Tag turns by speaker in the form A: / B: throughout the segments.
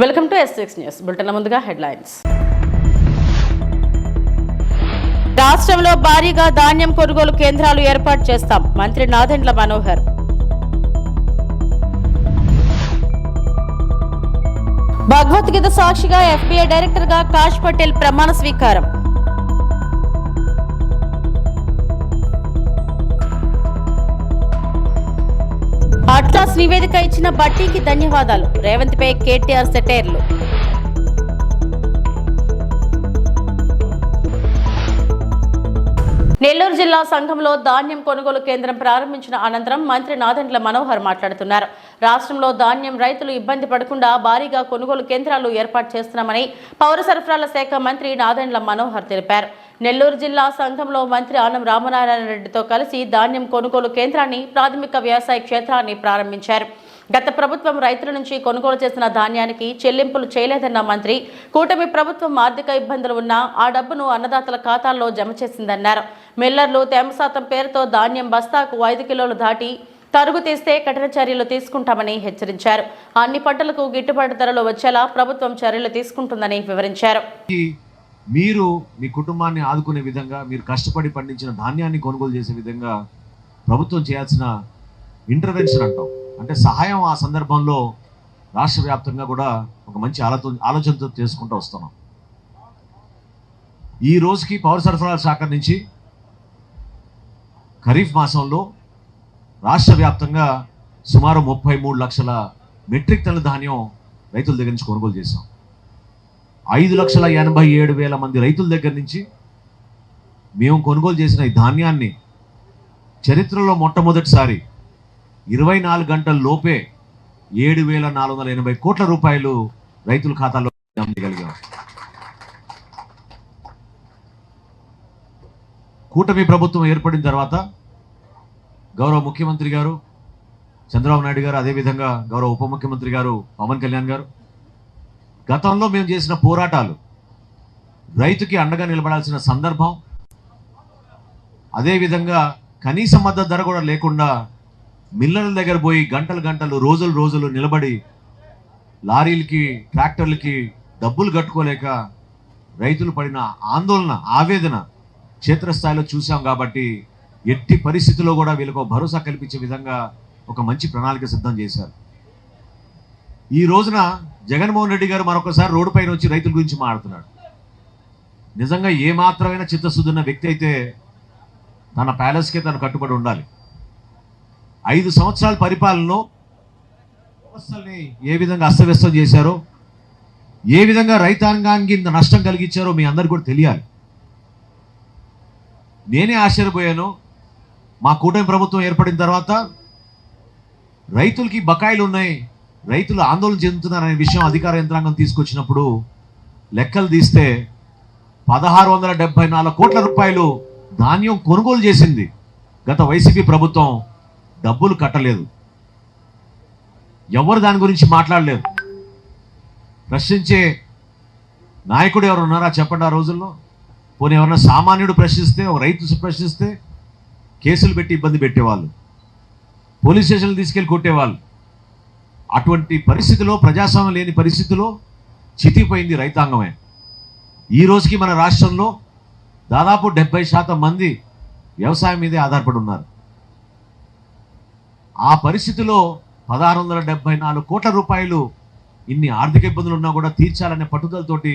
A: Welcome to S6 news bulletin. ముందుగా headlines. రాష్ట్రంలో భారీగా ధాన్యం కొనుగోలు కేంద్రాలు ఏర్పాటు చేస్తాం, మంత్రి నాదెండ్ల మనోహర్. భగవద్గీత సాక్షిగా FBI డైరెక్టర్ గా కాష్ పటేల్ ప్రమాణ స్వీకారం. అట్లాస్ నివేదిక ఇచ్చిన బట్టీకి ధన్యవాదాలు, రేవంత్ పై KTR సెటైర్లు. నెల్లూరు జిల్లా సంఘంలో ధాన్యం కొనుగోలు కేంద్రం ప్రారంభించిన అనంతరం మంత్రి నాదెండ్ల మనోహర్ మాట్లాడుతున్నారు. రాష్ట్రంలో ధాన్యం రైతులు ఇబ్బంది పడకుండా భారీగా కొనుగోలు కేంద్రాలు ఏర్పాటు చేస్తున్నామని పౌర సరఫరాల శాఖ మంత్రి నాదెండ్ల మనోహర్ తెలిపారు. నెల్లూరు జిల్లా సంఘంలో మంత్రి ఆనం రామనారాయణ రెడ్డితో కలిసి ధాన్యం కొనుగోలు కేంద్రాన్ని, ప్రాథమిక వ్యవసాయ క్షేత్రాన్ని ప్రారంభించారు. గత ప్రభుత్వం రైతుల నుంచి కొనుగోలు చేసిన ధాన్యానికి చెల్లింపులు చేయలేదన్న మంత్రి, కూటమి ప్రభుత్వం ఆర్థిక ఇబ్బందులు ఉన్నా ఆ డబ్బును అన్నదాతల ఖాతాల్లో జమ చేసిందన్నారు. మిల్లర్లు తేమ శాతం పేరుతో ధాన్యం బస్తాకు 5 కిలోలు దాటి తరుగు తీస్తే కఠిన చర్యలు తీసుకుంటామని హెచ్చరించారు. అన్ని పంటలకు గిట్టుబాటు ధరలు వచ్చేలా ప్రభుత్వం చర్యలు తీసుకుంటుందని వివరించారు.
B: మీరు మీ కుటుంబాన్ని ఆదుకునే విధంగా, మీరు కష్టపడి పండించిన ధాన్యాన్ని కొనుగోలు చేసే విధంగా ప్రభుత్వం చేయాల్సిన ఇంటర్వెన్షన్ అంటాం, అంటే సహాయం ఆ సందర్భంలో రాష్ట్ర వ్యాప్తంగా కూడా ఒక మంచి ఆలోచనతో చేసుకుంటూ వస్తున్నాం. ఈ రోజుకి పౌర సరఫరాల శాఖ నుంచి ఖరీఫ్ మాసంలో రాష్ట్ర వ్యాప్తంగా సుమారు 33 లక్షల మెట్రిక్ టన్నుల ధాన్యం రైతుల దగ్గర నుంచి కొనుగోలు చేశాం. 5,87,000 మంది రైతుల దగ్గర నుంచి మేము కొనుగోలు చేసిన ఈ ధాన్యాన్ని చరిత్రలో మొట్టమొదటిసారి 24 గంటల లోపే 7,480 కోట్ల రూపాయలు రైతుల ఖాతాలో జమగలిగాం. కూటమి ప్రభుత్వం ఏర్పడిన తర్వాత గౌరవ ముఖ్యమంత్రి గారు చంద్రబాబు నాయుడు గారు, అదేవిధంగా గౌరవ ఉప ముఖ్యమంత్రి గారు పవన్ కళ్యాణ్ గారు, గతంలో మేము చేసిన పోరాటాలు, రైతుకి అండగా నిలబడాల్సిన సందర్భం, అదేవిధంగా కనీస మద్దతు ధర కూడా లేకుండా మిల్లర్ల దగ్గర పోయి గంటలు రోజులు నిలబడి లారీలకి, ట్రాక్టర్లకి డబ్బులు కట్టుకోలేక రైతులు పడిన ఆందోళన, ఆవేదన క్షేత్రస్థాయిలో చూసాం. కాబట్టి ఎట్టి పరిస్థితుల్లో కూడా వీళ్ళకు భరోసా కల్పించే విధంగా ఒక మంచి ప్రణాళిక సిద్ధం చేశారు. ఈ రోజున జగన్మోహన్ రెడ్డి గారు మరొకసారి రోడ్డు పైన వచ్చి రైతుల గురించి మాట్లాడుతున్నాడు. నిజంగా ఏమాత్రమైన చిత్తశుద్ధి ఉన్న వ్యక్తి అయితే తన ప్యాలెస్కే తను కట్టుబడి ఉండాలి. 5 సంవత్సరాల పరిపాలనలో వ్యవస్థల్ని ఏ విధంగా అస్తవ్యస్తం చేశారో, ఏ విధంగా రైతాంగానికి ఇంత నష్టం కలిగించారో మీ అందరికీ కూడా తెలియాలి. నేనే ఆశ్చర్యపోయాను. మా కూటమి ప్రభుత్వం ఏర్పడిన తర్వాత రైతులకి బకాయిలు ఉన్నాయి, రైతులు ఆందోళన చెందుతున్నారనే విషయం అధికార యంత్రాంగం తీసుకొచ్చినప్పుడు లెక్కలు తీస్తే 1,674 కోట్ల రూపాయలు ధాన్యం కొనుగోలు చేసింది గత వైసీపీ ప్రభుత్వం. డబ్బులు కట్టలేదు. ఎవరు దాని గురించి మాట్లాడలేదు. ప్రశ్నించే నాయకుడు ఎవరు ఉన్నారా చెప్పండి. ఆ రోజుల్లో పోనీ ఎవరన్నా సామాన్యుడు ప్రశ్నిస్తే, ఒక రైతు ప్రశ్నిస్తే కేసులు పెట్టి ఇబ్బంది పెట్టేవాళ్ళు, పోలీస్ స్టేషన్లు తీసుకెళ్ళి కొట్టేవాళ్ళు. అటువంటి పరిస్థితిలో, ప్రజాస్వామ్యం లేని పరిస్థితిలో చితిపోయింది రైతాంగమే. ఈ రోజుకి మన రాష్ట్రంలో దాదాపు 70% మంది వ్యవసాయం మీదే ఆధారపడి ఉన్నారు. ఆ పరిస్థితిలో 1,674 కోట్ల రూపాయలు ఇన్ని ఆర్థిక ఇబ్బందులు ఉన్నా కూడా తీర్చాలనే పట్టుదలతోటి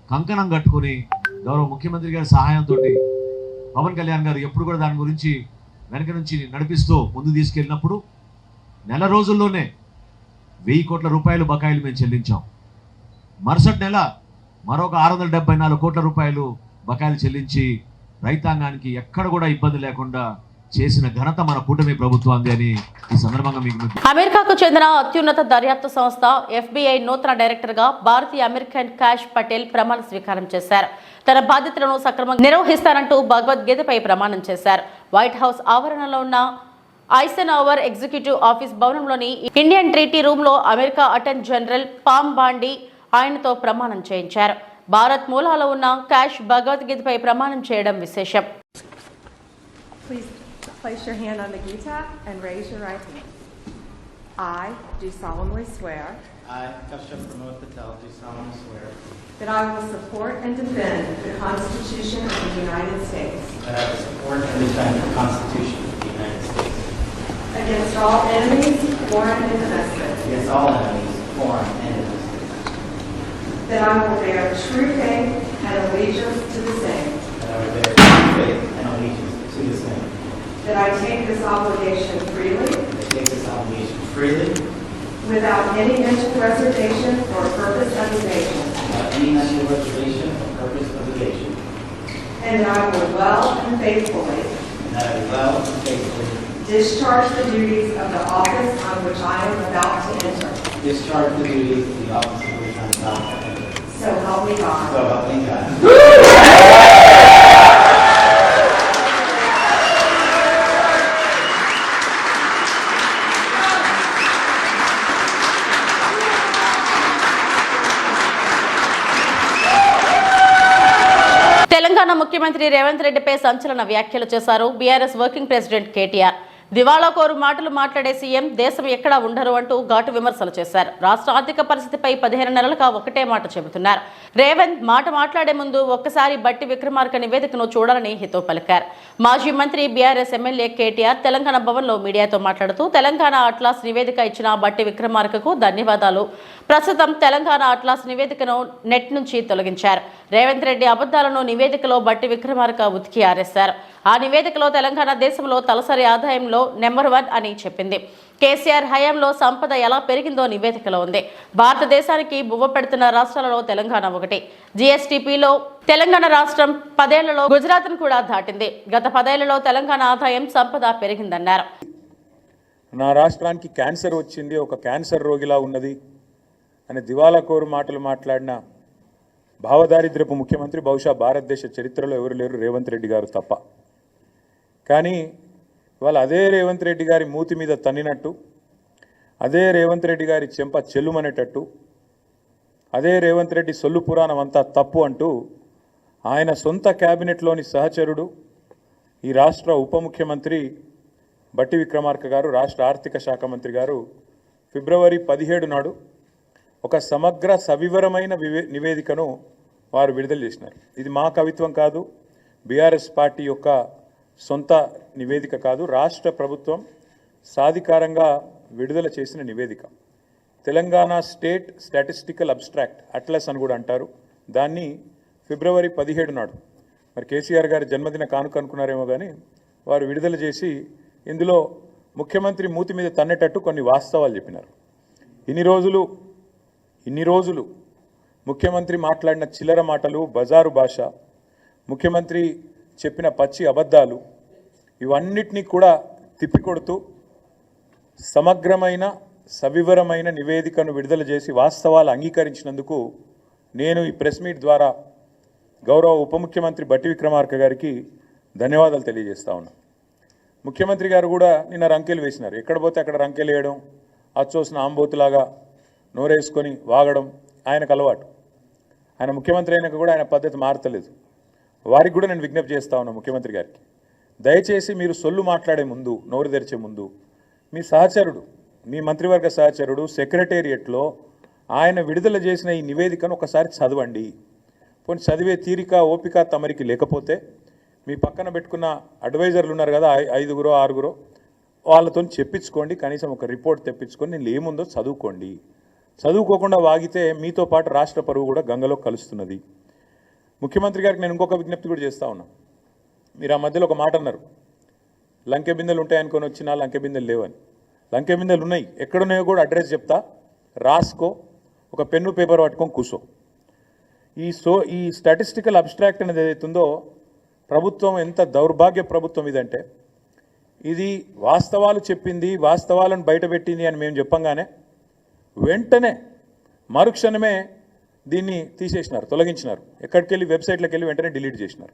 B: కంకణం కట్టుకుని గౌరవ ముఖ్యమంత్రి గారి సహాయంతో పవన్ కళ్యాణ్ గారు ఎప్పుడు కూడా దాని గురించి వెనక నుంచి నడిపిస్తూ ముందు తీసుకెళ్ళినప్పుడు నెల రోజుల్లోనే 1000 కోట్ల రూపాయలు బకాయిలు మేము చెల్లించాం. మరుసటి నెల మరొక 674 కోట్ల రూపాయలు బకాయిలు చెల్లించి రైతాంగానికి ఎక్కడ కూడా ఇబ్బంది లేకుండా చేసిన ఘనత మన కూటమి ప్రభుత్వాన్ని అని ఈ సందర్భంగా మీకు.
A: అమెరికాకు చెందిన అత్యున్నత దర్యాప్తు సంస్థ FBI నూతన డైరెక్టర్ గా భారతీయ అమెరికన్ కాష్ పటేల్ ప్రమాణ స్వీకారం చేశారు. తన బాధ్యతలను సక్రమంగా నిర్వహిస్తారంటూ భగవద్గీతపై ప్రమాణం చేశారు. వైట్ హౌస్ ఆవరణలో ఉన్న ఐసెన్హోవర్ ఎగ్జిక్యూటివ్ ఆఫీస్ భవనంలోని ఇండియన్ ట్రీటీ రూమ్ లో America attorney general Pam Bondi ఆయనతో ప్రమాణం చేయించారు. భారత్ మూలాలో ఉన్న కాష్ భగవద్గీతపై ప్రమాణం చేయడం విశేషం.
C: Please place your hand on the Gita and raise your right hand. I do solemnly swear
D: I, Kashyap Pramod Patel, do solemnly swear
C: that I will support and defend the Constitution of the United States
D: that I will support and defend the Constitution of the United States
C: against all enemies, foreign and domestic,
D: against all enemies, foreign and domestic,
C: that I will bear true faith and allegiance to the same,
D: that I will bear true faith and allegiance to the same,
C: that I take this obligation freely,
D: that I take this obligation freely,
C: without any mental reservation or purpose of evasion,
D: without any mental reservation or purpose of evasion,
C: and that I will well and faithfully
D: and that I will well and faithfully
C: discharge the duties of the office on which I am about to enter.
D: discharge the duties of the office of which I am about to enter.
C: So help me God.
D: So help me God.
A: Telangana ముఖ్యమంత్రి రేవంత్ రెడ్డిపై సంచలన వ్యాఖ్యలు చేశారు BRS working president KTR. దివాళా కోరు మాటలు మాట్లాడే CM దేశం ఎక్కడా ఉండరు అంటూ ఘాటు విమర్శలు చేశారు. రాష్ట్ర ఆర్థిక పరిస్థితిపై 15 నెలలుగా ఒకటే మాట చెబుతున్నారు. రేవంత్ మాట్లాడే ముందు ఒక్కసారి బట్టి విక్రమార్క నివేదికను చూడాలని హితవు పలికారు. మాజీ మంత్రి బీఆర్ఎస్ ఎమ్మెల్యే కేటీఆర్ తెలంగాణ భవన్లో మీడియాతో మాట్లాడుతూ తెలంగాణ అట్లాస్ నివేదిక ఇచ్చిన బట్టి విక్రమార్కకు ధన్యవాదాలు. ప్రస్తుతం తెలంగాణ అట్లాస్ నివేదికను నెట్ నుంచి తొలగించారు. రేవంత్ రెడ్డి అబద్ధాలను నివేదికలో బట్టి విక్రమార్క ఉతికి ఆరేశారు. ఆ నివేదికలో తెలంగాణ దేశంలో తలసరి ఆదాయంలో నెంబర్ 1 అని చెప్పింది. కేసీఆర్ హయాంలో సంపద ఎలా పెరిగిందో నివేదికలో ఉంది. భారతదేశానికి బువ్వ పెడుతున్న రాష్ట్రాలలో తెలంగాణ ఒకటి. జీఎస్టీపీలో తెలంగాణ రాష్ట్రం 10 ఏళ్లలో గుజరాత్ను కూడా దాటింది. గత 10 ఏళ్లలో తెలంగాణ ఆదాయం సంపద పెరిగిందన్నారు.
E: నా రాష్ట్రానికి క్యాన్సర్ వచ్చింది, ఒక క్యాన్సర్ రోగిలా ఉన్నది అని దివాలా కోరు మాటలు మాట్లాడిన భావదారిద్ర్యపు ముఖ్యమంత్రి బహుశా భారతదేశ చరిత్రలో ఎవరు లేరు, రేవంత్ రెడ్డి గారు తప్ప. కానీ ఇవాళ అదే రేవంత్ రెడ్డి గారి మూతి మీద తన్నినట్టు, అదే రేవంత్ రెడ్డి గారి చెంప చెల్లుమనేటట్టు, అదే రేవంత్ రెడ్డి సొల్లు పురాణం అంతా తప్పు అంటూ ఆయన సొంత క్యాబినెట్లోని సహచరుడు ఈ రాష్ట్ర ఉప ముఖ్యమంత్రి బట్టి విక్రమార్క గారు, రాష్ట్ర ఆర్థిక శాఖ మంత్రి గారు ఫిబ్రవరి 17 నాడు ఒక సమగ్ర సవివరమైన నివేదికను వారు విడుదల చేసినారు. ఇది మా కవిత్వం కాదు, బీఆర్ఎస్ పార్టీ యొక్క సొంత నివేదిక కాదు, రాష్ట్ర ప్రభుత్వం సాధికారంగా విడుదల చేసిన నివేదిక. Telangana state statistical abstract atlas అని కూడా అంటారు. దాన్ని ఫిబ్రవరి 17 నాడు మరి కేసీఆర్ గారి జన్మదిన కానుక అనుకున్నారేమో కానీ వారు విడుదల చేసి ఇందులో ముఖ్యమంత్రి మూతి మీద తన్నేటట్టు కొన్ని వాస్తవాలు చెప్పినారు. ఇన్ని రోజులు ముఖ్యమంత్రి మాట్లాడిన చిల్లర మాటలు, బజారు భాష, ముఖ్యమంత్రి చెప్పిన పచ్చి అబద్ధాలు, ఇవన్నిటినీ కూడా తిప్పికొడుతూ సమగ్రమైన సవివరమైన నివేదికను విడుదల చేసి వాస్తవాలు అంగీకరించినందుకు నేను ఈ ప్రెస్ మీట్ ద్వారా గౌరవ ఉప ముఖ్యమంత్రి బట్టి విక్రమార్క గారికి ధన్యవాదాలు తెలియజేస్తా ఉన్నా. ముఖ్యమంత్రి గారు కూడా నిన్న రంకెలు వేసినారు. ఎక్కడ పోతే అక్కడ రంకెలు వేయడం, అచ్చోసిన ఆంబోతులాగా నోరేసుకొని వాగడం ఆయనకు అలవాటు. ఆయన ముఖ్యమంత్రి అయినాక కూడా ఆయన పద్ధతి మారతలేదు. వారికి కూడా నేను విజ్ఞప్తి చేస్తా ఉన్నా ముఖ్యమంత్రి గారికి, దయచేసి మీరు సొల్లు మాట్లాడే ముందు, నోరు తెరిచే ముందు మీ సహచరుడు, మీ మంత్రివర్గ సహచరుడు సెక్రటేరియట్లో ఆయన విడుదల చేసిన ఈ నివేదికను ఒకసారి చదవండి. పోనీ చదివే తీరిక ఓపిక తమరికి లేకపోతే మీ పక్కన పెట్టుకున్న అడ్వైజర్లు ఉన్నారు కదా, 5గురో 6గురో, వాళ్ళతో చెప్పించుకోండి. కనీసం ఒక రిపోర్ట్ తెప్పించుకొని నేను ఏముందో చదువుకోండి. చదువుకోకుండా వాగితే మీతో పాటు రాష్ట్ర పరువు కూడా గంగలో కలుస్తున్నది. ముఖ్యమంత్రి గారికి నేను ఇంకొక విజ్ఞప్తి కూడా చేస్తా ఉన్నా. మీరు ఆ మధ్యలో ఒక మాట అన్నారు, లంకె బిందెలు ఉంటాయనుకొని వచ్చినా లంకె బిందెలు లేవని. లంకె బిందెలు ఉన్నాయి, ఎక్కడున్నాయో కూడా అడ్రస్ చెప్తా, రాసుకో, ఒక పెన్ను పేపర్ పట్టుకొని కూర్చో. ఈ స్టాటిస్టికల్ అబ్స్ట్రాక్ట్ అనేది ఏదైతుందో ప్రభుత్వం ఎంత దౌర్భాగ్య ప్రభుత్వం ఇదంటే, ఇది వాస్తవాలు చెప్పింది, వాస్తవాలను బయటపెట్టింది అని మేము చెప్పంగానే వెంటనే మరుక్షణమే దీన్ని తీసేసినారు, తొలగించినారు. ఎక్కడికి వెళ్ళి వెబ్సైట్లోకి వెళ్ళి వెంటనే డిలీట్ చేసినారు.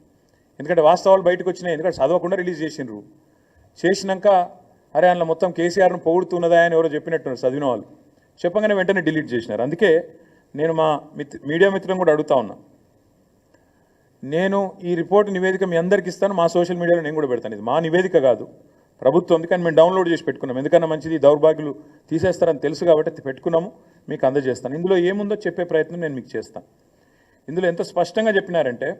E: ఎందుకంటే వాస్తవాలు బయటకు వచ్చినాయి, ఎందుకంటే చదవకుండా రిలీజ్ చేసినారు. చేసినాక అరే అందులో మొత్తం కేసీఆర్ను పొగుడుతున్నదా అని ఎవరో చెప్పినట్టున్నారు చదివిన వాళ్ళు, చెప్పగానే వెంటనే డిలీట్ చేసినారు. అందుకే నేను మా మీడియా మిత్రులను కూడా అడుగుతా ఉన్నా, నేను ఈ రిపోర్ట్ నివేదిక మీ అందరికి ఇస్తాను, మా సోషల్ మీడియాలో నేను కూడా పెడతాను. ఇది మా నివేదిక కాదు, ప్రభుత్వం ఉంది, కానీ మేము డౌన్లోడ్ చేసి పెట్టుకున్నాం. ఎందుకన్నా మంచిది, దౌర్భాగ్యులు తీసేస్తారని తెలుసు కాబట్టి పెట్టుకున్నాము, మీకు అందజేస్తాను. ఇందులో ఏముందో చెప్పే ప్రయత్నం నేను మీకు చేస్తాను. ఇందులో ఎంత స్పష్టంగా చెప్పినారంటే,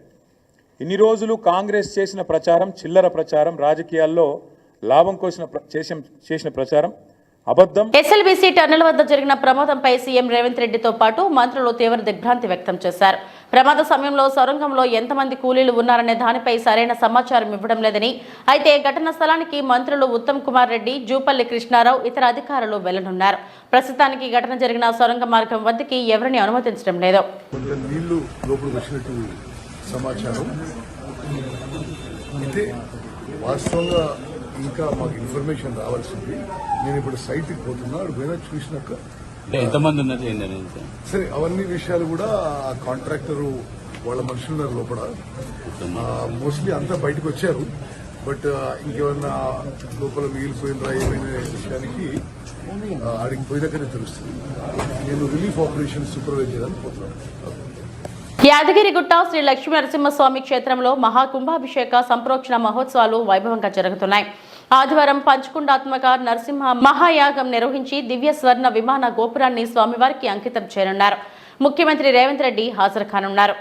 E: ఇన్ని రోజులు కాంగ్రెస్ చేసిన ప్రచారం చిల్లర ప్రచారం, రాజకీయాల్లో లాభం కోసం చేసిన ప్రచారం అబద్ధం.
A: ఎస్ఎల్బీసీ టన్నెల్ వద్ద జరిగిన ప్రమాదంపై సీఎం రేవంత్ రెడ్డితో పాటు మంత్రులు తీవ్ర దిగ్భ్రాంతి వ్యక్తం చేశారు. ప్రమాద సమయంలో సొరంగంలో ఎంతమంది కూలీలు ఉన్నారనే దానిపై సరైన సమాచారం ఇవ్వడం లేదని, అయితే ఘటనా స్థలానికి మంత్రులు ఉత్తమ్ కుమార్ రెడ్డి, జూపల్లి కృష్ణారావు, ఇతర అధికారులు వెళ్లనున్నారు. ప్రస్తుతానికి ఘటన జరిగిన సొరంగ మార్గం వద్దకి ఎవరిని అనుమతించడం లేదు.
F: నీళ్లు లోపలికి వచ్చినట్టు సమాచారం. అయితే వాస్తవంగా ఇంకా మాకు ఇన్ఫర్మేషన్ రావాల్సింది. నేను ఇప్పుడు సైట్కి పోతున్నా, పోయినా చూసినాక
D: ఎంతమంది ఉన్నారు
F: సరే అవన్నీ విషయాలు కూడా ఆ కాంట్రాక్టరు వాళ్ళ మనుషులు ఉన్నారు లోపల. మోస్ట్లీ అంతా బయటకు వచ్చారు. బట్ ఇంకేమన్నా లోపల మిగిలిపోయినరా ఏమైనా విషయానికి ఆడికి పోయినాకనే తెలుస్తుంది. నేను రిలీఫ్ ఆపరేషన్ సూపర్వైజర్ అని పోతున్నాను.
A: యాదగిరిగుట్ట శ్రీ లక్ష్మీ నరసింహస్వామి క్షేత్రంలో మహాకుంభాభిషేక సంప్రోక్షణ మహోత్సవాలు వైభవంగా జరుగుతున్నాయి. ఆదివారం పంచకుండాత్మక నరసింహ మహాయాగం నిర్వహించి దివ్య స్వర్ణ విమాన గోపురాన్ని స్వామివారికి అంకితం చేయనున్నారు. ముఖ్యమంత్రి రేవంత్ రెడ్డి హాజరు కానున్నారు.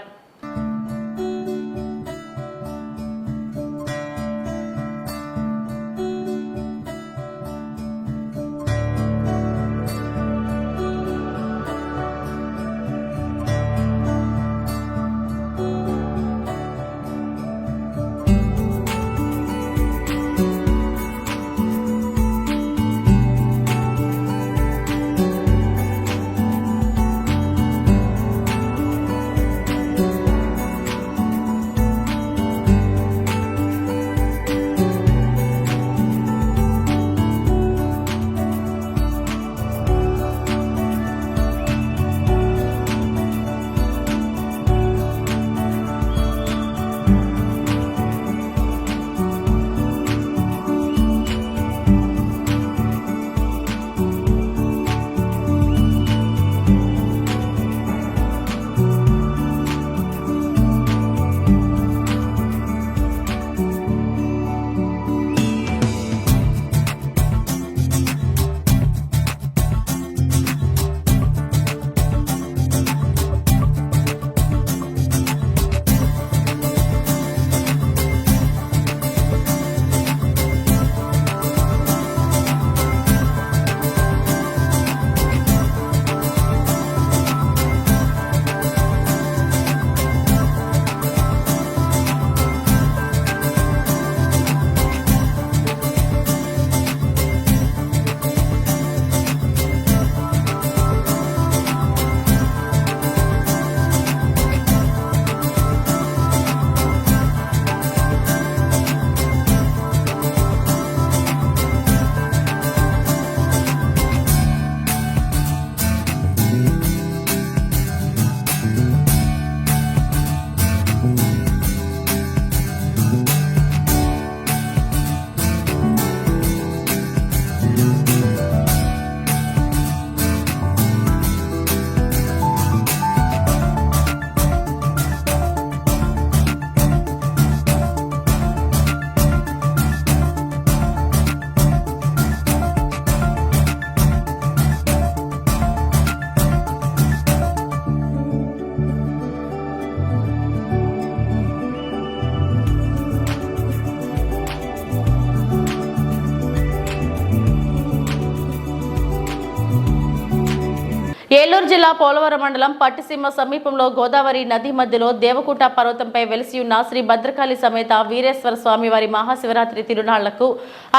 A: ఏలూరు జిల్లా పోలవరం మండలం పట్టిసీమ సమీపంలో గోదావరి నది మధ్యలో దేవకుట పర్వతంపై వెలిసి ఉన్న శ్రీ భద్రకాళి సమేత వీరేశ్వర స్వామి వారి మహాశివరాత్రి తిరునాళ్లకు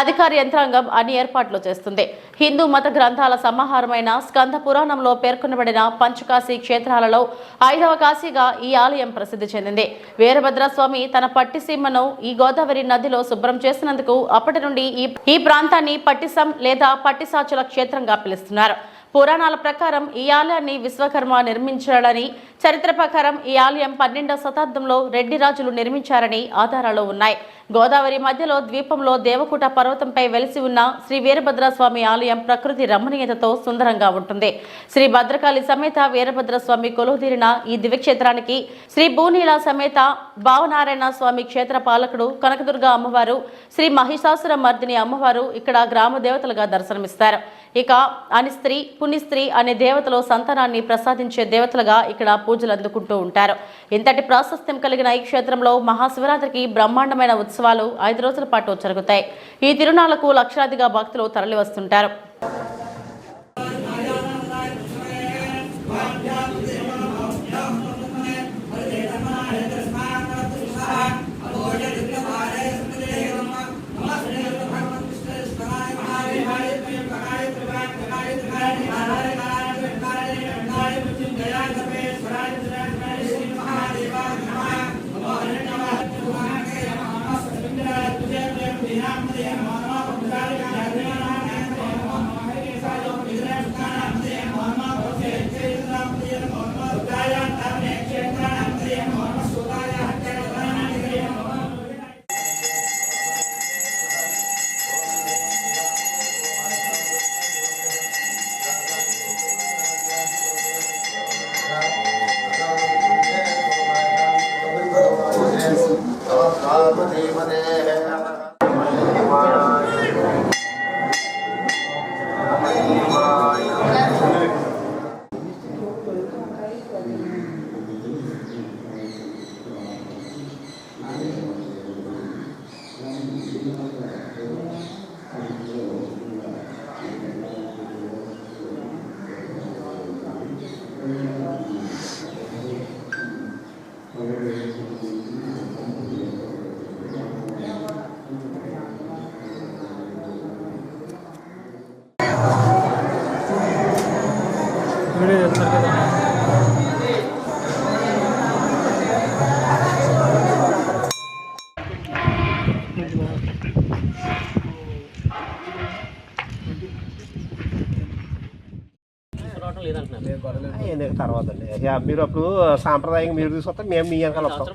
A: అధికార యంత్రాంగం అన్ని ఏర్పాట్లు చేస్తుంది. హిందూ మత గ్రంథాల సమాహారమైన స్కంద పురాణంలో పేర్కొనబడిన పంచకాశీ క్షేత్రాలలో 5వ కాశీగా ఈ ఆలయం ప్రసిద్ధి చెందింది. వీరభద్రస్వామి తన పట్టిసీమను ఈ గోదావరి నదిలో శుభ్రం చేసినందుకు అప్పటి నుండి ఈ ప్రాంతాన్ని పట్టిసం లేదా పట్టిసాచుల క్షేత్రంగా పిలుస్తున్నారు. పురాణాల ప్రకారం ఈ ఆలయాన్ని విశ్వకర్మ నిర్మించాడని, చరిత్ర ప్రకారం ఈ ఆలయం 12వ శతాబ్దంలో రెడ్డి రాజులు నిర్మించారని ఆధారాలు ఉన్నాయి. గోదావరి మధ్యలో ద్వీపంలో దేవకుట పర్వతంపై వెలిసి ఉన్న శ్రీ వీరభద్రస్వామి ఆలయం ప్రకృతి రమణీయతతో సుందరంగా ఉంటుంది. శ్రీ భద్రకాళి సమేత వీరభద్రస్వామి కొలువుదీరిన ఈ దివ్యక్షేత్రానికి శ్రీ భూనీల సమేత భావనారాయణ స్వామి క్షేత్ర పాలకుడు కనకదుర్గ అమ్మవారు, శ్రీ మహిషాసుర మర్దిని అమ్మవారు ఇక్కడ గ్రామ దేవతలుగా దర్శనమిస్తారు. ఇక అనిస్త్రీ, పుణ్యస్త్రీ అనే దేవతలు సంతానాన్ని ప్రసాదించే దేవతలుగా ఇక్కడ పూజలు అందుకుంటూ ఉంటారు. ఇంతటి ప్రాశస్త్యం కలిగిన ఈ క్షేత్రంలో మహాశివరాత్రికి బ్రహ్మాండమైన ఉత్సవాలు 5 రోజుల పాటు జరుగుతాయి. ఈ తిరునాళ్లకు లక్షలాదిగా భక్తులు తరలివస్తుంటారు.
G: తర్వాత మీరు అప్పుడు సాంప్రదాయంగా మీరు తీసుకొస్తారు, మేము మీ వెనకాల వస్తాం.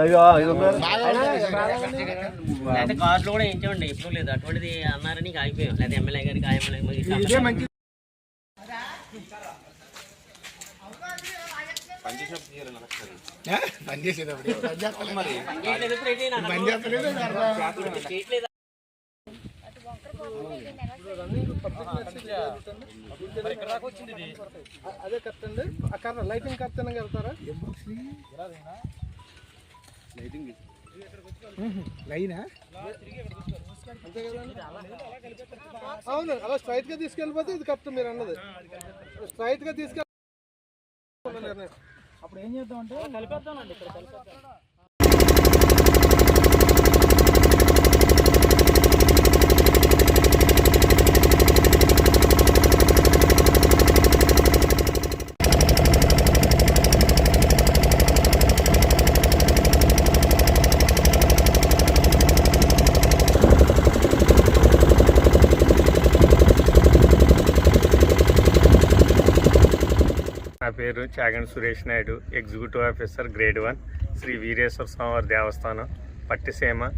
G: అయ్యో ఇది
H: కార్డులు కూడా ఏంచండి ఎప్పుడు లేదు అటువంటిది అన్నారని ఆగిపోయాం. లేదా ఎమ్మెల్యే గారికి
G: అదే కరెక్ట్ అండి. అక్కడ లైటింగ్ కరెక్ట్ వెళ్తారా? లైనా అంతే కదండి. అవును, అలా స్ట్రైట్ గా తీసుకెళ్ళిపోతే ఇది కరెక్ట్ మీరు అన్నది. స్ట్రైట్ గా తీసుకెళ్ళి అప్పుడు ఏం చేద్దాం అంటే కలిపేద్దామండి. ఇక్కడ కలిపేద్దాం.
I: నా పేరు Chaganti Suresh Naidu, executive officer grade 1, Shri Veereswara స్వామివారి దేవస్థానం, పట్టిసీమ,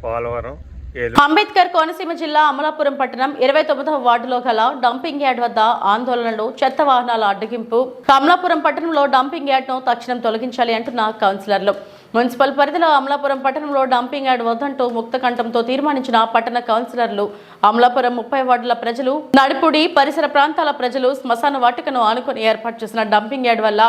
I: పోలవరం, ఏలూరు.
A: అంబేద్కర్ కోనసీమ జిల్లా అమలాపురం పట్టణం 29వ వార్డులో గల డంపింగ్ యార్డ్ వద్ద ఆందోళనలు, చెత్త వాహనాల అడ్డగింపు. అమలాపురం పట్టణంలో డంపింగ్ యార్డ్ ను తక్షణం తొలగించాలి అంటున్న కౌన్సిలర్లు. మున్సిపల్ పరిధిలో అమలాపురం పట్టణంలో డంపింగ్ యార్డ్ వద్దంటూ ముక్తకంఠంతో తీర్మానించిన పట్టణ కౌన్సిలర్లు, అమలాపురం 30 వార్డుల ప్రజలు, నడిపుడి పరిసర ప్రాంతాల ప్రజలు శ్మశాన వాటికను ఆనుకొని ఏర్పాటు చేసిన డంపింగ్ యార్డ్ వల్ల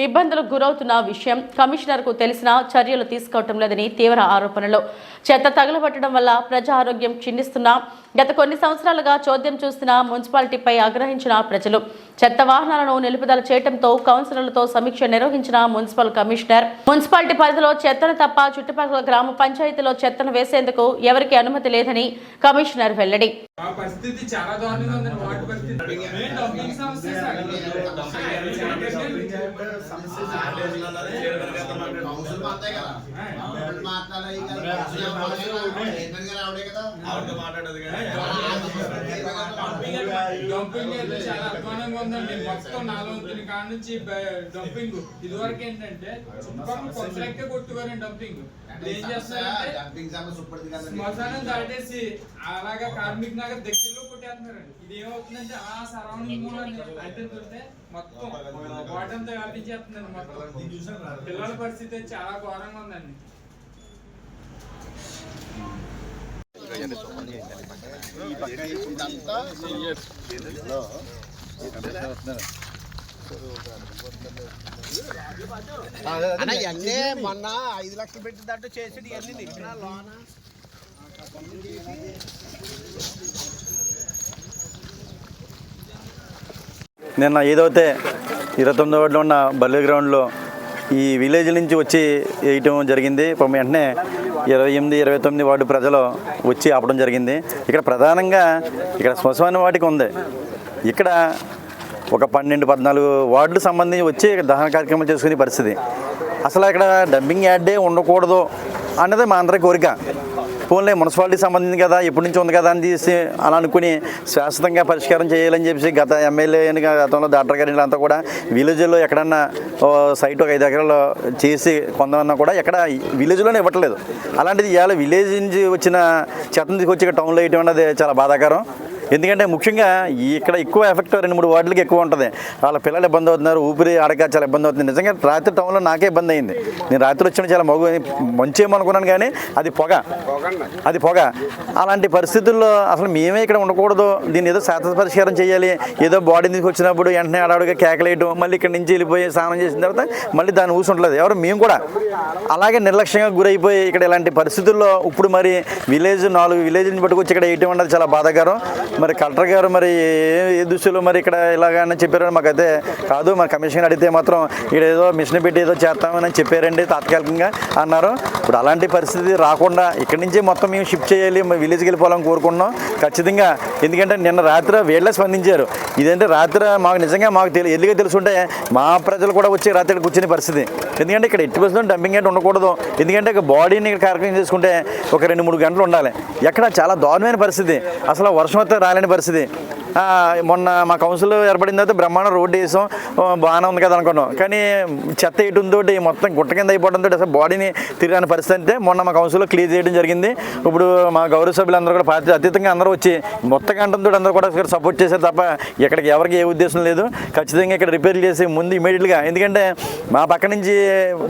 A: ఇబ్బందులకు గురవుతున్న విషయం కమిషనర్కు తెలిసినా చర్యలు తీసుకోవటం లేదని తీవ్ర ఆరోపణలు. చెత్త తగులబట్టడం వల్ల ప్రజా ఆరోగ్యం క్షీణిస్తున్నా గత కొన్ని సంవత్సరాలుగా చోద్యం చూస్తున్న మున్సిపాలిటీపై ఆగ్రహించిన ప్రజలు చెత్త వాహనాలను నిలుపుదల చేయడంతో కౌన్సిలర్లతో సమీక్ష నిర్వహించిన మున్సిపల్ కమిషనర్ మున్సిపాలిటీ పరిధిలో చెత్తను తప్ప చుట్టుపక్కల గ్రామ పంచాయతీలో చెత్తను వేసేందుకు ఎవరికీ అనుమతి లేదని కమిషనర్ వెల్లడి.
J: ఆ పరిస్థితి చాలా దారుణంగా ఉందండి. వాటి పరిస్థితి మెయిన్ డబ్బింగ్ సమస్య సార్. డంపింగ్ అయితే చాలా అధ్వానంగా ఉందండి. మొత్తం 4 కాడ నుంచి డంపింగ్. ఇదివరకు ఏంటంటే చుట్టుపక్కల కొంతలెక్కే కొట్టుకోరండి డంపింగ్. ఏం చేస్తారంటే శ్మశానం దాటేసి అలాగా కార్మిక నగర్ దగ్గరలో కొట్టేస్తున్నారండి. ఇది ఏమవుతుందంటే ఆ సరౌండింగ్ అంటే మొత్తం వాటంతా వ్యాపించేస్తుందండి. మొత్తం పిల్లల పరిస్థితి చాలా ఘోరంగా ఉందండి.
G: అన్నీ మొన్న 5 లక్షలు పెట్టినట్టు చేసి ఇవన్నీ లోన
K: నిన్న ఏదైతే 29వ వార్డులో ఉన్న బర్లీ గ్రౌండ్లో ఈ విలేజ్ నుంచి వచ్చి వేయటం జరిగింది. వెంటనే 28, 29 వార్డు ప్రజలు వచ్చి ఆపడం జరిగింది. ఇక్కడ ప్రధానంగా ఇక్కడ శ్మశాన వాటిక ఉంది. ఇక్కడ ఒక 12, 14 వార్డులు సంబంధించి వచ్చి దహన కార్యక్రమాలు చేసుకునే పరిస్థితి. అసలు ఇక్కడ డంపింగ్ యార్డే ఉండకూడదు అన్నది మా అందరి కోరిక. పోన్లే మున్సిపాలిటీకి సంబంధించింది కదా, ఎప్పటి నుంచి ఉంది కదా అని తీసి అలా అనుకుని శాశ్వతంగా పరిష్కారం చేయాలని చెప్పేసి గత ఎమ్మెల్యే గతంలో డాక్టర్ గారి అంతా కూడా విలేజ్లో ఎక్కడన్నా సైట్ ఒక 5 ఎకరాలు చేసి కొందామన్నా కూడా ఎక్కడ విలేజ్లోనే ఇవ్వట్లేదు. అలాంటిది ఇవాళ విలేజ్ నుంచి వచ్చిన చెత్తను తీసుకొచ్చి ఇక్కడ టౌన్లో వేయటం అన్నది చాలా బాధాకరం. ఎందుకంటే ముఖ్యంగా ఇక్కడ ఎక్కువ ఎఫెక్ట్ 2-3 వార్డులకి ఎక్కువ ఉంటుంది. వాళ్ళ పిల్లలు ఇబ్బంది అవుతున్నారు, ఊపిరి ఆడక చాలా ఇబ్బంది అవుతుంది. నిజంగా రాత్రి టౌన్లో నాకే ఇబ్బంది అయింది. నేను రాత్రి వచ్చిన చాలా మంచి ఏమనుకున్నాను కానీ అది పొగ. అలాంటి పరిస్థితుల్లో అసలు మేమే ఇక్కడ ఉండకూడదు, దీన్ని ఏదో శాశ్వత పరిష్కారం చేయాలి. ఏదో బాడీని తీసుకొచ్చినప్పుడు వెంటనే ఆడవాడిగా కేకలేయడం, మళ్ళీ ఇక్కడ నుంచి వెళ్ళిపోయి స్నానం చేసిన తర్వాత మళ్ళీ దాన్ని ఊసుంటలేదు. మేము కూడా అలాగే నిర్లక్ష్యంగా గురైపోయి ఇక్కడ ఇలాంటి పరిస్థితుల్లో ఇప్పుడు మరి 4 విలేజ్ని పట్టుకొచ్చి ఇక్కడ వేయటం అన్నది చాలా బాధాకరం. మరి కలెక్టర్ గారు మరి ఏ దృష్టిలో మరి ఇక్కడ ఇలాగని చెప్పారని మాకైతే కాదు. మరి కమిషన్ అడిగితే మాత్రం ఇక్కడ ఏదో మిషన్ పెట్టి ఏదో చేస్తామని చెప్పారండి, తాత్కాలికంగా అన్నారు. ఇప్పుడు అలాంటి పరిస్థితి రాకుండా ఇక్కడి నుంచి మొత్తం మేము షిఫ్ట్ చేయాలి, విలేజ్కి వెళ్ళిపోవాలని కోరుకుంటున్నాం ఖచ్చితంగా. ఎందుకంటే నిన్న రాత్రి వీళ్ళే స్పందించారు. ఇదంటే రాత్రి మాకు నిజంగా ఎల్లుగా తెలుసుంటే మా ప్రజలు కూడా వచ్చి రాత్రి కూర్చునే పరిస్థితి. ఎందుకంటే ఇక్కడ 80% డంపింగ్ అంటే ఉండకూడదు. ఎందుకంటే ఇక బాడీని ఇక్కడ కార్యక్రమం చేసుకుంటే ఒక 2-3 గంటలు ఉండాలి. ఎక్కడ చాలా దారుణమైన పరిస్థితి. అసలు వర్షం వస్తే రాలేని పరిస్థితి. మొన్న మా కౌన్సిల్ ఏర్పడిన తర్వాత బ్రహ్మాండం రోడ్డు వేసాం, బాగానే ఉంది కదా అనుకున్నాం. కానీ చెత్త వేయడంతో మొత్తం గుట్ట కింద అయిపోవడంతో అసలు బాడీని తిరగని పరిస్థితి. అంటే మొన్న మా కౌన్సిల్లో క్లియర్ చేయడం జరిగింది. ఇప్పుడు మా గౌరవ సభ్యులందరూ కూడా పార్టీ అతీతంగా అందరూ వచ్చి మొత్తం గంటంతో అందరూ కూడా ఇక్కడ సపోర్ట్ చేశారు తప్ప ఇక్కడికి ఎవరికి ఏ ఉద్దేశం లేదు. ఖచ్చితంగా ఇక్కడ రిపేర్ చేసి ముందు ఇమీడియట్గా, ఎందుకంటే మా పక్క నుంచి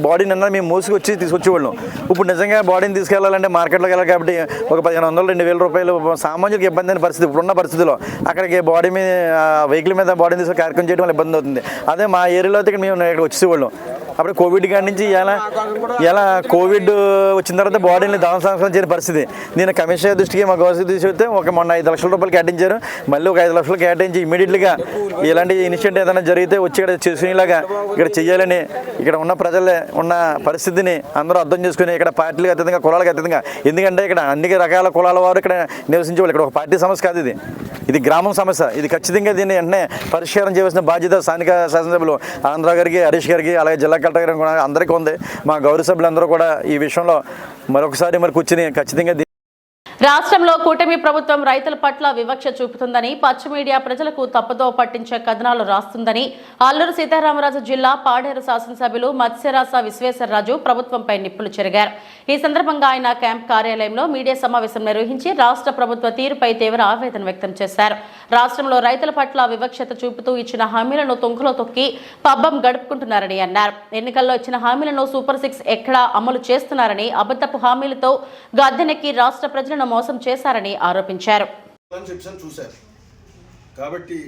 K: బాడీని అన్నది మేము మోసుకొచ్చి తీసుకొచ్చేవాళ్ళం. ఇప్పుడు నిజంగా బాడీని తీసుకెళ్లాలంటే మార్కెట్లోకి వెళ్ళాలి కాబట్టి ఒక 1500, 2000 రూపాయలు సామాన్యులకు ఇబ్బంది అయిన పరిస్థితి ఇప్పుడున్న పరిస్థితిలో. అక్కడికి బాడీ మీద వెహికల్ మీద బాడీని తీసుకొని కార్యక్రమం చేయడం వల్ల ఇబ్బంది అవుతుంది. అదే మా ఏరియాలో అయితే మేము ఇక్కడ వచ్చేవాళ్ళం. అప్పుడు కోవిడ్ కాడి నుంచి ఎలా కోవిడ్ వచ్చిన తర్వాత బాడీని దహన సంస్కరణ చేయని పరిస్థితి. నేను కమిషనర్ దృష్టికి మా గవర్నమెంట్ తీసుకొస్తే మొన్న 5 లక్షల రూపాయలు కేటాయించారు. మళ్ళీ ఒక 5 లక్షలు కేటాయించి ఇమీడియట్గా ఇలాంటి ఇన్సిడెంట్ ఏదైనా జరిగితే వచ్చి ఇక్కడ చేసుకునేలాగా ఇక్కడ చేయాలని, ఇక్కడ ఉన్న ప్రజలే ఉన్న పరిస్థితిని అందరూ అర్థం చేసుకుని ఇక్కడ పార్టీలకు అతీతంగా కులాలకు అతీతంగా, ఎందుకంటే ఇక్కడ అన్ని రకాల కులాల వారు ఇక్కడ నివసించేవాళ్ళు. ఇక్కడ ఒక పార్టీ సమస్య కాదు, ఇది గ్రామం సమస్య. ఇది ఖచ్చితంగా దీన్ని వెంటనే పరిష్కారం చేయవలసిన బాధ్యత స్థానిక శాసనసభ్యులు ఆంధ్ర గారికి, హరీష్ గారికి, అలాగే జిల్లా కలెక్టర్ గారికి కూడా అందరికీ ఉంది. మా గౌరవ సభ్యులందరూ కూడా ఈ విషయంలో మరొకసారి కూర్చుని ఖచ్చితంగా
A: రాష్ట్రంలో కూటమి ప్రభుత్వం రైతుల పట్ల వివక్ష చూపుతుందని, పచ్చ మీడియా ప్రజలకు తప్పుదో పట్టించే కథనాలు రాస్తుందని అల్లూరు సీతారామరాజు జిల్లా పాడేరు శాసనసభ్యులు మత్స్యరాస విశ్వేశ్వరరాజు ప్రభుత్వంపై నిప్పులు చెరిగారు. ఈ సందర్భంగా ఆయన క్యాంప్ కార్యాలయంలో మీడియా సమావేశం నిర్వహించి రాష్ట్ర ప్రభుత్వ తీరుపై తీవ్ర ఆవేదన వ్యక్తం చేశారు. రాష్ట్రంలో రైతుల పట్ల వివక్షత చూపుతూ ఇచ్చిన హామీలను తొంగులో తొక్కి పబ్బం గడుపుకుంటున్నారని అన్నారు. ఎన్నికల్లో ఇచ్చిన హామీలను సూపర్ 6 ఎక్కడా అమలు చేస్తున్నారని, అబద్ధపు హామీలతో గద్దెనెక్కి రాష్ట్ర ప్రజలను మోసం చేశారని ఆరోపించారు.
L: చూశారు కాబట్టి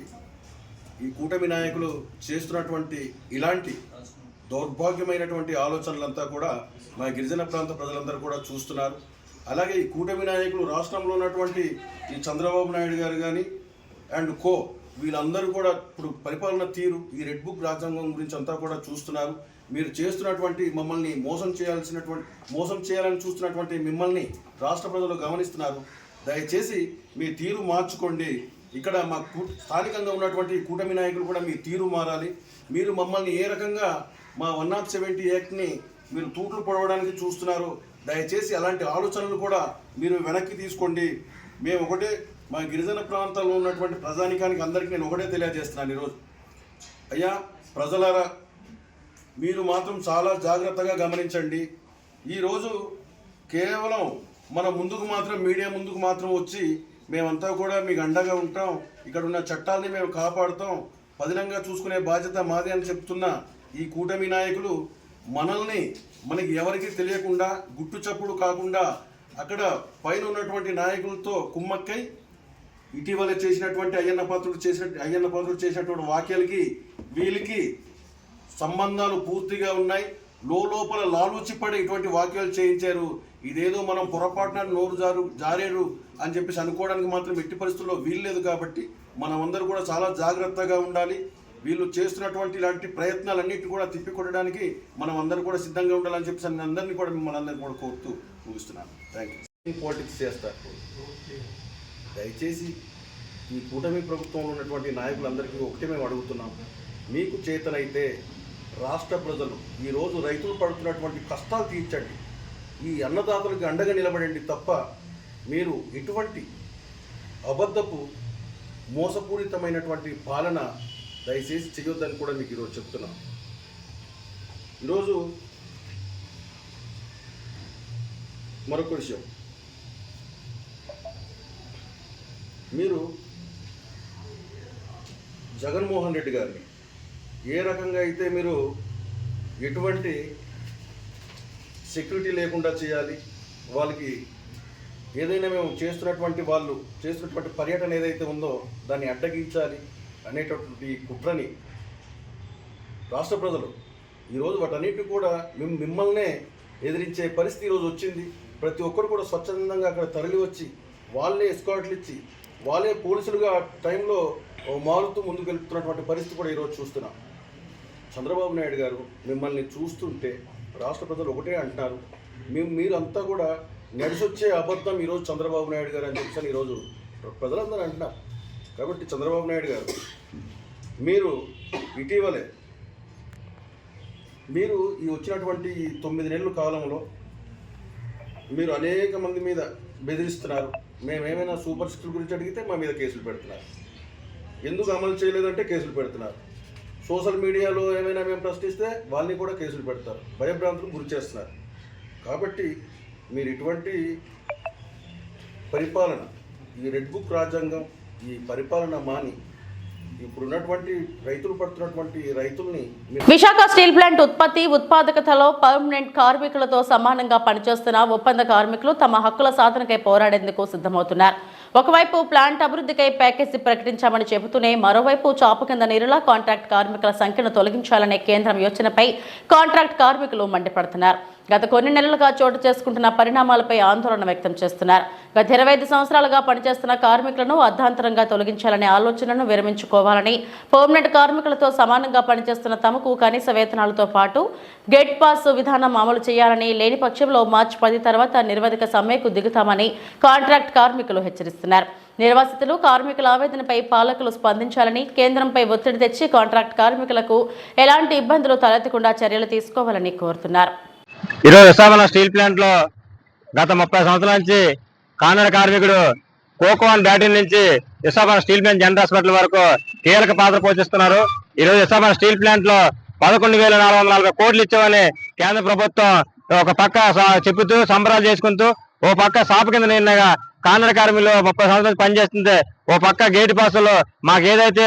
L: ఈ కూటమి నాయకులు చేస్తున్నటువంటి ఇలాంటి దౌర్భాగ్యమైనటువంటి ఆలోచనలంతా కూడా మా గిరిజన ప్రాంత ప్రజలందరూ కూడా చూస్తున్నారు. అలాగే ఈ కూటమి నాయకులు రాష్ట్రంలో ఉన్నటువంటి ఈ చంద్రబాబు నాయుడు గారు కానీ అండ్ వీళ్ళందరూ కూడా ఇప్పుడు పరిపాలన తీరు, ఈ రెడ్ బుక్ రాజ్యాంగం గురించి అంతా కూడా చూస్తున్నారు. మీరు చేస్తున్నటువంటి మమ్మల్ని మోసం చేయాలని చూస్తున్నటువంటి మిమ్మల్ని రాష్ట్ర ప్రజలు గమనిస్తున్నారు. దయచేసి మీ తీరు మార్చుకోండి. ఇక్కడ మా స్థానికంగా ఉన్నటువంటి కూటమి నాయకులు కూడా మీ తీరు మారాలి. మీరు మమ్మల్ని ఏ రకంగా మా 170 యాక్ట్ని మీరు తూట్లు పొడవడానికి చూస్తున్నారు. దయచేసి అలాంటి ఆలోచనలు కూడా మీరు వెనక్కి తీసుకోండి. మేము ఒకటే మా గిరిజన ప్రాంతాల్లో ఉన్నటువంటి ప్రజానికానికి అందరికీ నేను ఒకటే తెలియజేస్తున్నాను ఈరోజు. అయ్యా ప్రజలారా, మీరు మాత్రం చాలా జాగ్రత్తగా గమనించండి. ఈరోజు కేవలం మన ముందుకు మాత్రం మీడియా ముందుకు మాత్రం వచ్చి మేమంతా కూడా మీకు అండగా ఉంటాం, ఇక్కడ ఉన్న చట్టాలని మేము కాపాడుతాం, పదిలంగా చూసుకునే బాధ్యత మాది అని చెప్తున్న ఈ కూటమి నాయకులు మనకి ఎవరికి తెలియకుండా గుట్టు చప్పుడు కాకుండా అక్కడ పైన ఉన్నటువంటి నాయకులతో కుమ్మక్కై ఇటీవల చేసినటువంటి అయ్యన్న పాత్రుడు చేసినటువంటి వ్యాఖ్యలకి వీళ్ళకి సంబంధాలు పూర్తిగా ఉన్నాయి. లోపల లాలూచిపడి ఇటువంటి వ్యాఖ్యలు చేయించారు. ఇదేదో మనం పొరపాటున నోరు జారేరు అని చెప్పేసి అనుకోవడానికి మాత్రం ఎట్టి పరిస్థితుల్లో వీల్లేదు. కాబట్టి మనమందరూ కూడా చాలా జాగ్రత్తగా ఉండాలి. వీళ్ళు చేస్తున్నటువంటి ఇలాంటి ప్రయత్నాలన్నిటి కూడా తిప్పికొట్టడానికి మనం అందరూ కూడా సిద్ధంగా ఉండాలని చెప్పేసి అందరినీ కూడా మిమ్మల్ని అందరినీ కూడా కోరుతూ ముగిస్తున్నాను. Thank you. పాలిటిక్స్ చేస్తారు. దయచేసి ఈ కూటమి ప్రభుత్వంలో ఉన్నటువంటి నాయకులందరికీ ఒకటే మేము అడుగుతున్నాం, మీకు చేతనైతే రాష్ట్ర ప్రజలు ఈరోజు రైతులు పడుతున్నటువంటి కష్టాలు తీర్చండి, ఈ అన్నదాతలకు అండగా నిలబడండి తప్ప మీరు ఇటువంటి అబద్ధపు మోసపూరితమైనటువంటి పాలన దయచేసి చేయొద్దని కూడా మీకు ఈరోజు చెప్తున్నాం. ఈరోజు మరొక విషయం, మీరు జగన్మోహన్ రెడ్డి గారిని ఏ రకంగా అయితే మీరు ఎటువంటి సెక్యూరిటీ లేకుండా చేయాలి, వాళ్ళకి ఏదైనా మేము చేస్తున్నటువంటి పర్యటన ఏదైతే ఉందో దాన్ని అడ్డగించాలి అనేటటువంటి కుట్రని రాష్ట్ర ప్రజలు ఈరోజు వాటన్నిటి కూడా మిమ్మల్నే ఎదిరించే పరిస్థితి ఈరోజు వచ్చింది. ప్రతి ఒక్కరు కూడా స్వచ్ఛందంగా అక్కడ తరలి వచ్చి వాళ్ళే ఎస్కార్ట్లు ఇచ్చి వాళ్ళే పోలీసులుగా టైంలో మారుతూ ముందుకు వెళ్తున్నటువంటి పరిస్థితి కూడా ఈరోజు చూస్తున్నాం. చంద్రబాబు నాయుడు గారు మిమ్మల్ని చూస్తుంటే రాష్ట్ర ప్రజలు ఒకటే అంటున్నారు, మీరంతా కూడా నడిచొచ్చే అబద్ధం ఈరోజు చంద్రబాబు నాయుడు గారు అని చెప్పి ఈరోజు ప్రజలందరూ అంటున్నారు. కాబట్టి చంద్రబాబు నాయుడు గారు మీరు ఇటీవలే ఈ వచ్చినటువంటి 9 నెలల కాలంలో మీరు అనేక మంది మీద బెదిరిస్తున్నారు. మేమేమైనా సూపర్ సిక్స్ గురించి అడిగితే మా మీద కేసులు పెడుతున్నారు, ఎందుకు అమలు చేయలేదంటే కేసులు పెడుతున్నారు. సోషల్ మీడియాలో ఏమైనా మేము ప్రశ్నిస్తే వాళ్ళని కూడా కేసులు పెడతారు, భయభ్రాంతులకు గురి చేస్తున్నారు. కాబట్టి మీరు ఇటువంటి పరిపాలన, ఈ రెడ్ బుక్ రాజ్యాంగం, ఈ పరిపాలన మాని ఇప్పుడున్నటువంటి రైతులు పడుతున్నటువంటి రైతుల్ని.
A: విశాఖ స్టీల్ ప్లాంట్ ఉత్పాదకతలో పర్మనెంట్ కార్మికులతో సమానంగా పనిచేస్తున్న ఒప్పంద కార్మికులు తమ హక్కుల సాధనకై పోరాడేందుకు సిద్ధమవుతున్నారు. ఒకవైపు ప్లాంట్ అభివృద్ధికై ప్యాకేజీ ప్రకటించామని చెబుతూనే మరోవైపు చాపు కింద నీరులా కాంట్రాక్ట్ కార్మికుల సంఖ్యను తొలగించాలనే కేంద్రం యోచనపై కాంట్రాక్ట్ కార్మికులు మండిపడుతున్నారు. గత కొన్ని నెలలుగా చోటు చేసుకుంటున్న పరిణామాలపై ఆందోళన వ్యక్తం చేస్తున్నారు. గత 25 సంవత్సరాలుగా పనిచేస్తున్న కార్మికులను అర్ధాంతరంగా తొలగించాలనే ఆలోచనను విరమించుకోవాలని, పర్మనెంట్ కార్మికులతో సమానంగా పనిచేస్తున్న తమకు కనీస వేతనాలతో పాటు గేట్ పాస్ విధానం అమలు చేయాలని, లేని పక్షంలో మార్చి 10 తర్వాత నిర్వధిక సమ్మెకు దిగుతామని కాంట్రాక్ట్ కార్మికులు హెచ్చరిస్తున్నారు. నిర్వాసితులు కార్మికుల ఆవేదనపై పాలకులు స్పందించాలని, కేంద్రంపై ఒత్తిడి తెచ్చి కాంట్రాక్ట్ కార్మికులకు ఎలాంటి ఇబ్బందులు తలెత్తకుండా చర్యలు తీసుకోవాలని కోరుతున్నారు.
I: ఈరోజు విశాఖపట్నం స్టీల్ ప్లాంట్ లో గత 30 సంవత్సరాల నుంచి కాంట్రాక్ట్ కార్మికుడు కోకోవన్ బ్యాటరీ నుంచి Visakhapatnam steel plant general hospital వరకు కీలక పాత్ర పోషిస్తున్నారు. ఈరోజు విశాఖపట్నం స్టీల్ ప్లాంట్ లో 11,440 కోట్లు ఇచ్చామని కేంద్ర ప్రభుత్వం ఒక పక్క చెబుతూ సంబరాలు చేసుకుంటూ, ఓ పక్క సాపు కింద నిన్నగా కాంట్రాక్ట్ కార్మికులు 30 సంవత్సరాలు పనిచేస్తుంటే ఓ పక్క గేట్ పాసులు మాకు ఏదైతే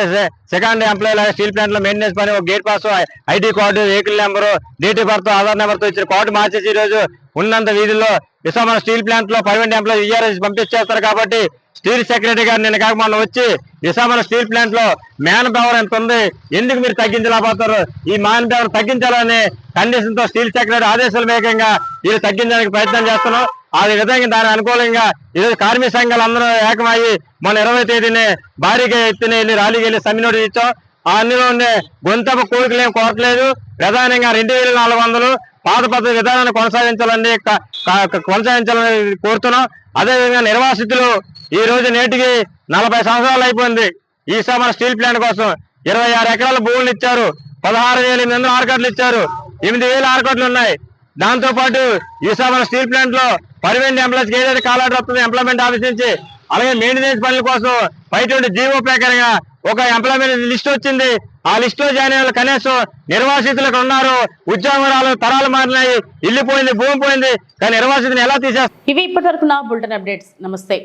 I: సెకండ్ ఎంప్లాయీ లాగా స్టీల్ ప్లాంట్ లో మెయింటెనెన్స్ పని ఒక gate pass, ID card, vehicle number, date of birth, Aadhaar number తో ఇచ్చిన కార్డు మార్చేసి ఈ రోజు ఉన్నంత వీధుల్లో విశాఖపట్నం స్టీల్ ప్లాంట్ లో పర్మనెంట్ ఎంప్లాయీ ఈఆర్ఎస్ పంపించేస్తారు. కాబట్టి స్టీల్ సెక్రటరీ గారు నిన్న కాక మొన్న వచ్చి విశాఖపట్నం స్టీల్ ప్లాంట్ లో మ్యాన్ పవర్ ఎంత ఉంది, ఎందుకు మీరు తగ్గించలేకపోతారు, ఈ మ్యాన్ పవర్ తగ్గించాలని కండిషన్ తో స్టీల్ సెక్రటరీ ఆదేశాల వేగంగా వీళ్ళు తగ్గించడానికి ప్రయత్నం చేస్తున్నాం. ఆ విధంగా దాని అనుకూలంగా ఈరోజు కార్మిక సంఘాలు అందరూ ఏకమయ్యి మొన్న 20వ తేదీని భారీగా ఎత్తున వెళ్ళి ర్యాలీకి వెళ్ళి సమ్మె నోటీస్ ఇచ్చాం. అందులో ఉండే గొంతమ కోరికలు ఏం కోరట్లేదు. ప్రధానంగా 2,400 పాత పద్ధతి విధానాన్ని కొనసాగించాలని కోరుతున్నాం. అదేవిధంగా నిర్వాసితులు ఈ రోజు నేటికి 40 సంవత్సరాలు అయిపోయింది. ఈసారి స్టీల్ ప్లాంట్ కోసం 26 ఎకరాల భూములు ఇచ్చారు, 16,800 ఆర్కట్లు ఇచ్చారు, 8,000 ఆర్కట్లు ఉన్నాయి. దాంతో పాటు ఈసారి స్టీల్ ప్లాంట్ లో పర్మనెంట్ ఎంప్లాయీస్కి ఏదైతే కాలాటర్ వస్తుందో ఎంప్లాయ్మెంట్ ఆఫీస్ నుంచి, అలాగే మెయింటెనెన్స్ పనుల కోసం బయట జీవో ప్రకారంగా ఒక ఎంప్లాయ్మెంట్ లిస్ట్ వచ్చింది. ఆ లిస్ట్ లో జాయిన్ అయ్యే కనీసం నిర్వాసితులకు ఉన్నారు, ఉద్యోగాలు తరాలు మారినాయి, ఇల్లు పోయింది, భూమి పోయింది, కానీ నిర్వాసితులను ఎలా తీసేస్తారు?
A: ఇవి ఇప్పటివరకు నా బులెటిన్ అప్డేట్స్. నమస్తే.